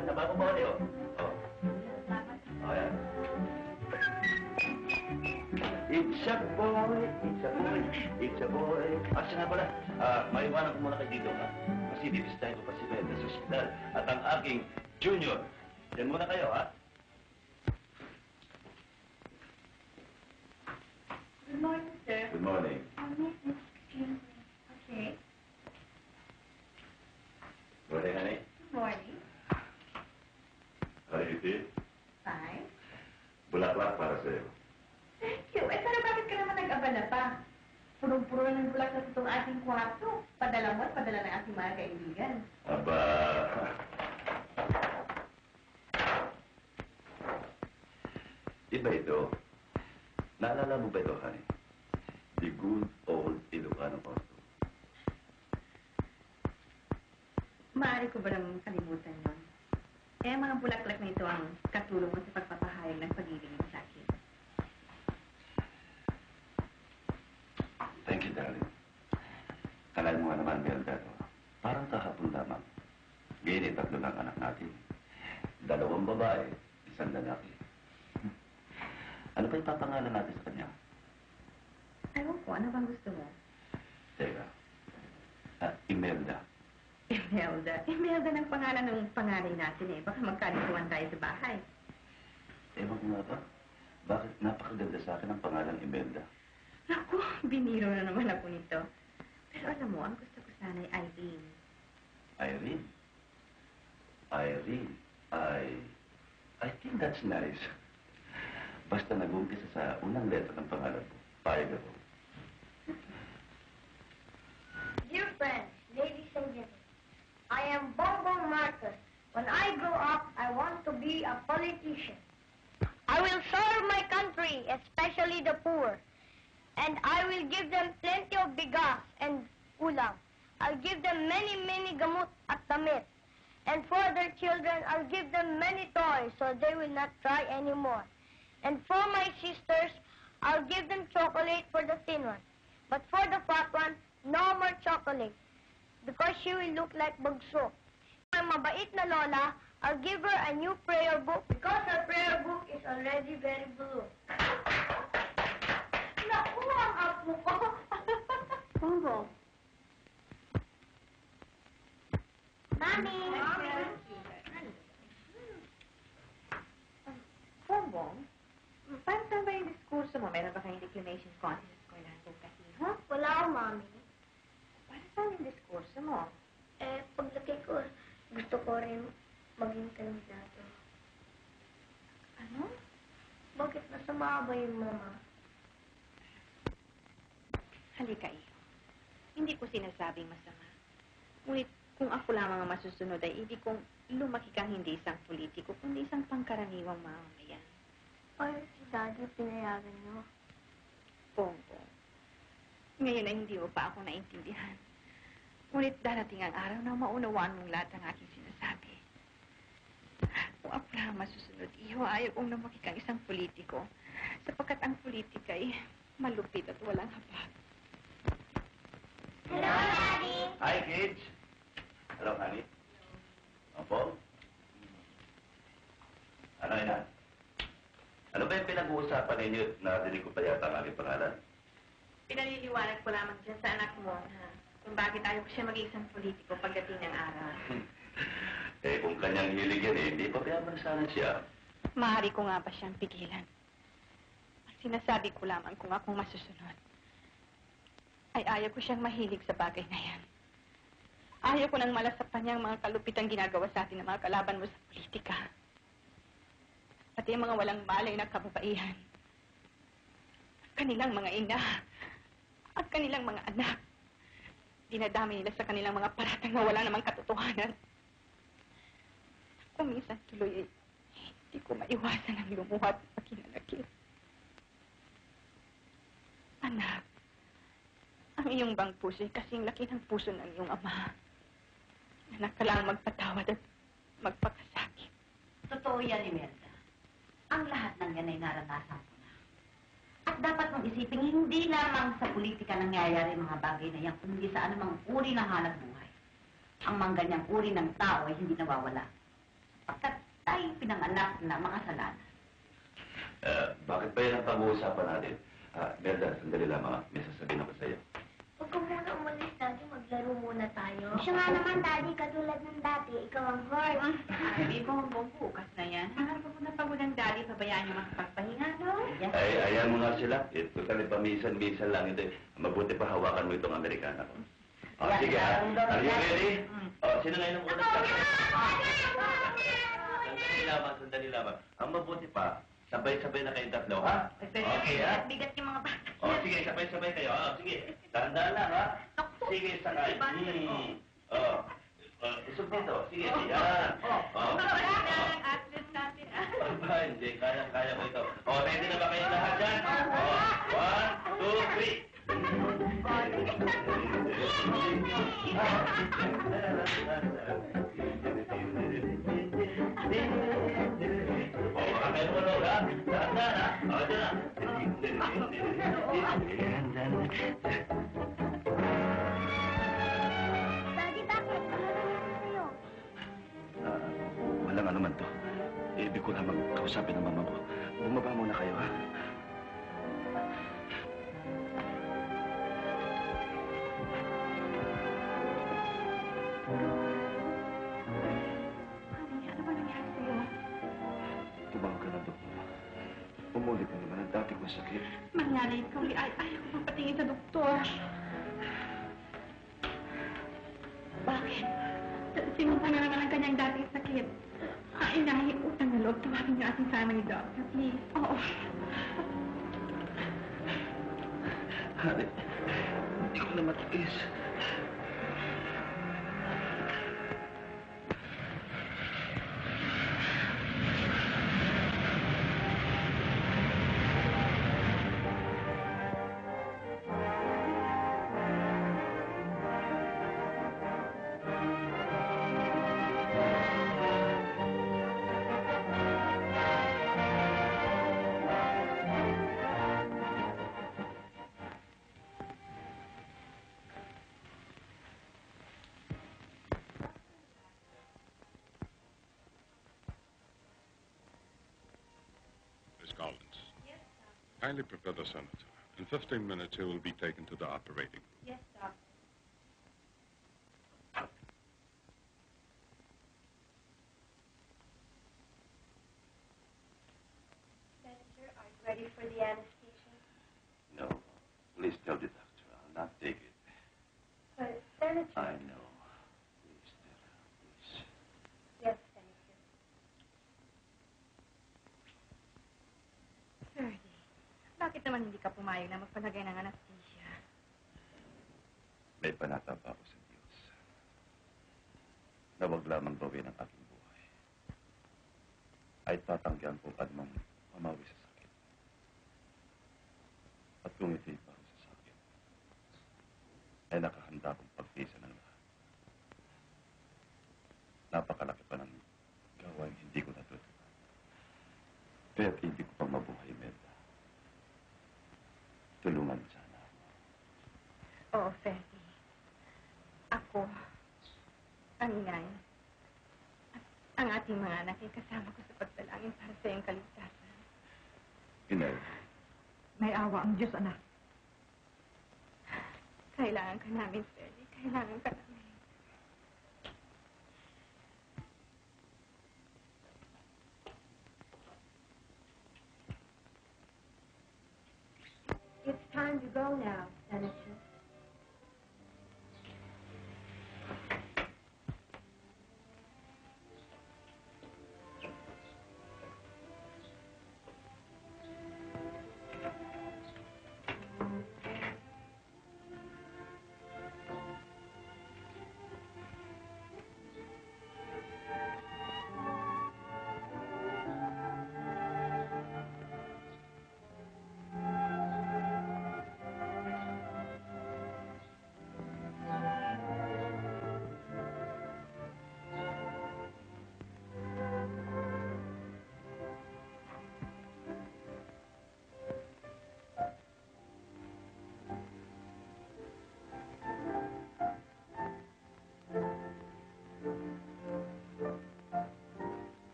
Yan, nabababali, oh. Oh. Oh, yan. It's a boy, it's a boy, it's a boy. Siya nga pala, maiwanan ko muna kayo dito, ha? Kasi dipistahin ko pa si Meda sa ospital. At ang aking junior. Yan muna kayo, ha? Good morning, sir. Good morning. Excuse me. Okay. Good morning, honey. Good morning. How do you feel? Fine. Bulaklak para sa'yo. Thank you. Pero bakit ka naman nag-abala pa? Purong-puro ng bulaklak itong ating kwarto. Padala mo at padala ng ating mga kaibigan. Aba... Iba ito. Naalala mo ba ito, honey? The good old Ilocano Auto. Maaari ko ba naman kalimutan yun? Eh, mga bulaklak na ito ang katulong mo sa pagpapahayag ng pag-ibig mo sa akin. Thank you, darling. Kalahin mo nga naman, Melda. Parang kahapon lamang. Ngayon, 3 ng anak natin. 2 babae, 1 lalaki. Ano pa ipapangalan natin sa kanya? Ewan ko, ano bang gusto mo? Teka. Imelda. Imelda. Imelda ng pangalan ng panganay natin eh. Baka magkalituan tayo sa bahay. Ewan ko nga ba? Bakit napakaganda sa akin ang pangalan Imelda? Naku, biniro na naman ako nito. Pero alam mo, ang gusto ko sana ay Irene. Irene? Irene? I think that's nice. Basta nag-umpisa sa unang letra ng pangalan mo. Payag ako. Dear friends, ladies and gentlemen, I am Bongbong Marcos. When I grow up, I want to be a politician. I will serve my country, especially the poor. And I will give them plenty of bigas and ulam. I'll give them many, many gamot at damit. And for their children, I'll give them many toys so they will not cry anymore. And for my sisters, I'll give them chocolate for the thin one. But for the fat one, no more chocolate. Because she will look like bagso. My mabait na lola, I'll give her a new prayer book because her prayer book is already very blue. Naku, ang apo ko. Bongbong. Mami! Bongbong? Paano saan ba yung diskurso mo? Meron ba kayong declamation contest sa eskwelahan bukas? Ha? Wala ako, Mami. Paano saan yung diskurso mo? Paglaki ko, gusto ko rin maging kandidato. Ano? Bakit masama ba yung mama? Halika, iyo. Hindi ko sinasabing masama. Ngunit kung ako lamang ang masusunod ay ibig kong lumaki kang hindi isang politiko, kundi isang pangkaraniwang mamamayan. Ay, si Daddy, pinayagan niyo. Bongbong. Ngayon ay hindi mo pa ako naintindihan. Ngunit darating ang araw na maunawaan mong lahat ang aking sinasabi. Kung ako lang ang masusunod, iyo, ayaw kong lumaki kang isang politiko. Sapagkat ang politika ay malupit at walang habag. Hello, Daddy! Hi, kids! Hello, honey. Opo? Ano, ina? Ano ba yung pinag-uusapan ninyo? Narinig ko pa yata ang aking pangalan. Pinaliliwanag ko lamang dyan sa anak mo kung bakit ayaw ko siya maging isang politiko pagdating ng araw. Kung kanyang hilig yan hindi pa payaman sana siya. Maaari ko nga ba siyang pigilan? Ang sinasabi ko lamang kung akong masusunod, ay ayaw ko siyang mahilig sa bagay na yan. Ayaw ko nang malasapan niya ang mga kalupitang ginagawa sa atin ng mga kalaban mo sa politika. Pati ang mga walang malay na kababaihan. Kanilang mga ina at kanilang mga anak. Dinadami nila sa kanilang mga paratang na wala namang katotohanan. Kung minsan tuloy, hindi ko maiwasan ang lumuhat at makinanakit. Anak, ang iyong bang puso ay kasing laki ng puso ng iyong ama. Anak ka lang magpatawad at magpakasakit. Totoo yan, Imelda. Ang lahat ng yan ay naranasan ko na. At dapat mong isipin, hindi lamang sa politika nangyayari mga bagay na yan, kundi sa anumang uri ng hanap buhay. Ang mga ganyang uri ng tao ay hindi nawawala. sapagkat tayo pinanganak na makasalanan. Bakit pa yan ang pag-uusapan natin? Merda, sandali lamang. May sasabihin ako sa'yo. Huwag ka muna umalis, Daddy. Maglaro muna tayo. Siya nga naman, Daddy. Katulad ng dati, ikaw ang horse. Ay, Bongbong, bukas na yan. Hanap ko na pagod ng daddy, pabayaan niyo makapagpahinga, no? Yes. Ay, ayan mo nga sila. Total, pamisan-misan lang ito. Mabuti pa hawakan mo itong Amerikana ko. Yan, Sige ha. yan, Are you yan. ready? Sino ngayon ang unang sabi? Sandali lamang. Ang mabuti pa, sabay-sabay na kayong tatlo, ha? Okay, ha? Bigat yung mga bata. Sige, sabay-sabay kayo. Sige, dahan-dahan lang, ha? Sige, sakay. Isog dito. Sige, yan. Atlas natin, ah. Hindi, kaya ko ito. Ready na ba kayo lahat dyan? 1, 2, 3. Makakain mo lang, ha? Dahan-dahan, ha? Dyan na. Daddy, bakit? Ano nangyari sa'yo? Walang ano man to. Ibig ko lamang kausapin ng mama ko. Bumaba muna kayo, ha? Honey, ano ba nangyari sa'yo? Tumawag ka ng doktor. Umulit na naman ang dati kong sakit. Mangyari ikaw, ayaw ko mapatingin sa doktor. Bakit? Sinunta na naman ang kanyang dating sakit. Inahin, utang na loob. Tawagin niyo ating family doctor, please. Oo. Hari, hindi ko na matiis. Miss Collins. Yes, sir. Kindly prepare the senator. In 15 minutes, he will be taken to the operating room. Yes, doctor. Senator, are you ready for the anesthesia? No, please tell the doctor. I'll not take it. But, Senator... I know. Please tell her, please. Yes, Senator. Ferdy, bakit naman hindi ka pumayag na magpalagay ng anesthesia? May panata pa ako sa Diyos. Na wag lamang gawin ang aking buhay. Ay tatanggihan ko anumang mamawi sa sakit. At kung ito'y para sa sakit, ay nakahanda kong pagpisa ng lahat. Napakalaki pa ng gawain hindi ko natutunan. Kaya't hindi ko pang mabuhay, Medda. Tulungan sana ako. Oo, Ferdy. Ako, ang inay, at ang ating mga anak ay kasama ko sa pagdalangin para sa iyong kaligtasan. Inay, May awa ang Diyos, anak. Kailangan ka namin, Ferdy. Kailangan ka namin. It's time to go now, Senator.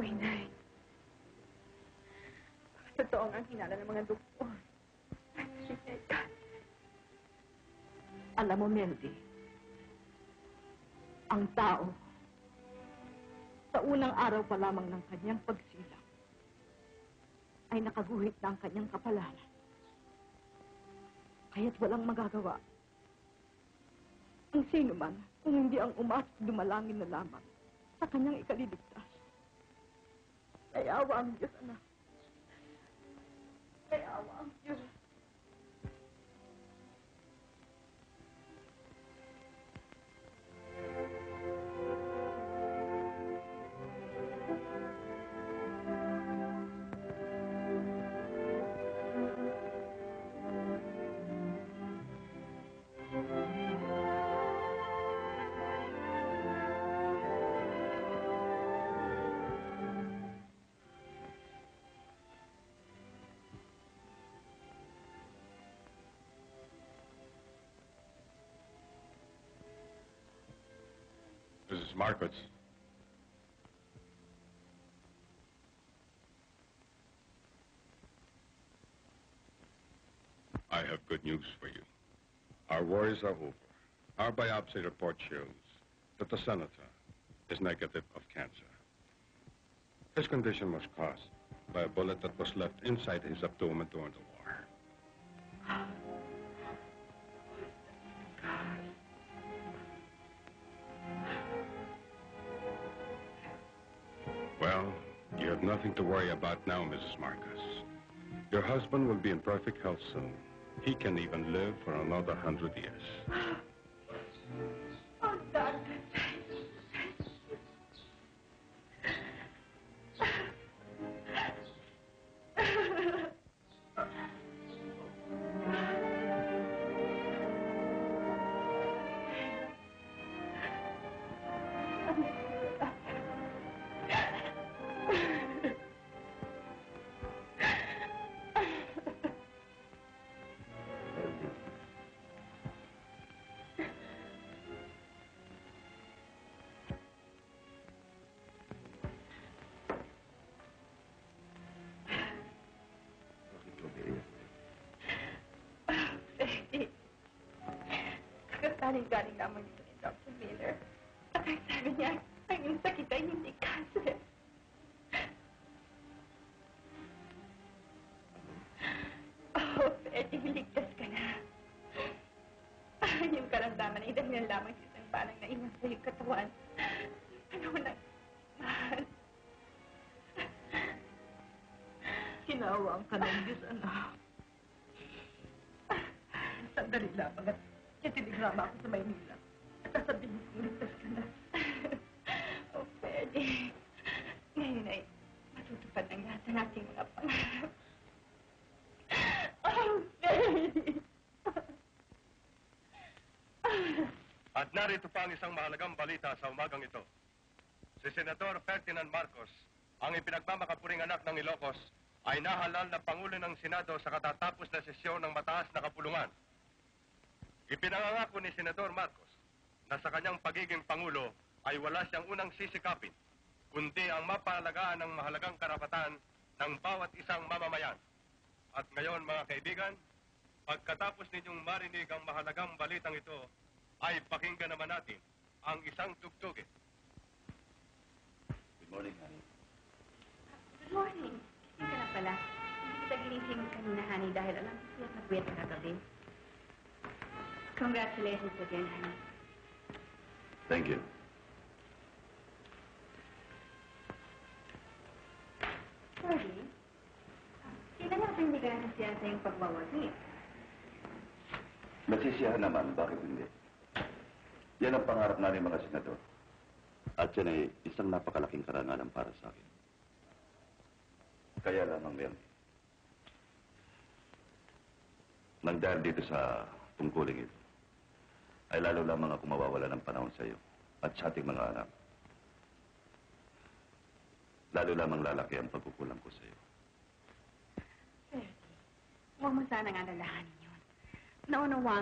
Inay. Totoo nga ang hinala ng mga doktor. Alam mo, Meldy, ang tao, sa unang araw pa lamang ng kanyang pagsilang, ay nakaguhit na ang kanyang kapalaran. Kaya't walang magagawa. Ang sino man, kung hindi ang umas dumalangin na lamang sa kanyang ikaliligtas. Nayawa ang Diyos, anak. Nayawa ang Diyos. Mrs. Marcos. I have good news for you. Our worries are over. Our biopsy report shows that the senator is negative of cancer. His condition was caused by a bullet that was left inside his abdomen during the war. Well, you have nothing to worry about now, Mrs. Marcus. Your husband will be in perfect health soon. He can even live for another 100 years. Oh, Doctor. Galing lamang dito ni Dr. Miller. At ang sabi niya, ang iyong sakit ay hindi cancer. Oh, Betty, ligtas ka na. Yung karamdaman ay dahil lamang sa isang balang na iwan sa iyong katawan. Ano na, mahal. Hinawaan ka ng Diyos, anak. Sandali lamang at itiligrama ako sa Maynila. At sasabihin kong ligtas ka na. Oh, Betty. Ngayon ay matutupad ang lahat ng ating mga pangarap. Oh, Betty. At narito pa ang isang mahalagang balita sa umagang ito. Si Senador Ferdinand Marcos, ang ipinagmamakapuring anak ng Ilocos, ay nahalal na Pangulo ng Senado sa katatapos na sesyon ng mataas na kapulungan. Ipinangangako ni Senador Marcos na sa kanyang pagiging Pangulo ay wala siyang unang sisikapin, kundi ang mapahalagaan ng mahalagang karapatan ng bawat isang mamamayan. At ngayon, mga kaibigan, pagkatapos ninyong marinig ang mahalagang balitang ito, ay pakinggan naman natin ang isang tugtugin. Good morning, honey. Good morning. Gising ka na pala. Hindi kita ginising kanina, honey, dahil alam ko siya na puyat na kagabi. Congratulations again, honey. Thank you. Sorry. Sila nga hindi ka nasiya sa iyong pagwawagi. Nasisiyahan naman, bakit hindi? Yan ang pangarap namin mga senador. At yan ay isang napakalaking karangalan para sa akin. Kaya lamang, Mel. Nang dahil dito sa tungkuling ito, ay lalo lamang ako mawawala ng panahon sa iyo at sa ating mga anak. Lalo lamang lalaki ang pagkukulang ko sa iyo. Betty, huwag mo sanang alalahanin yun. Naunawang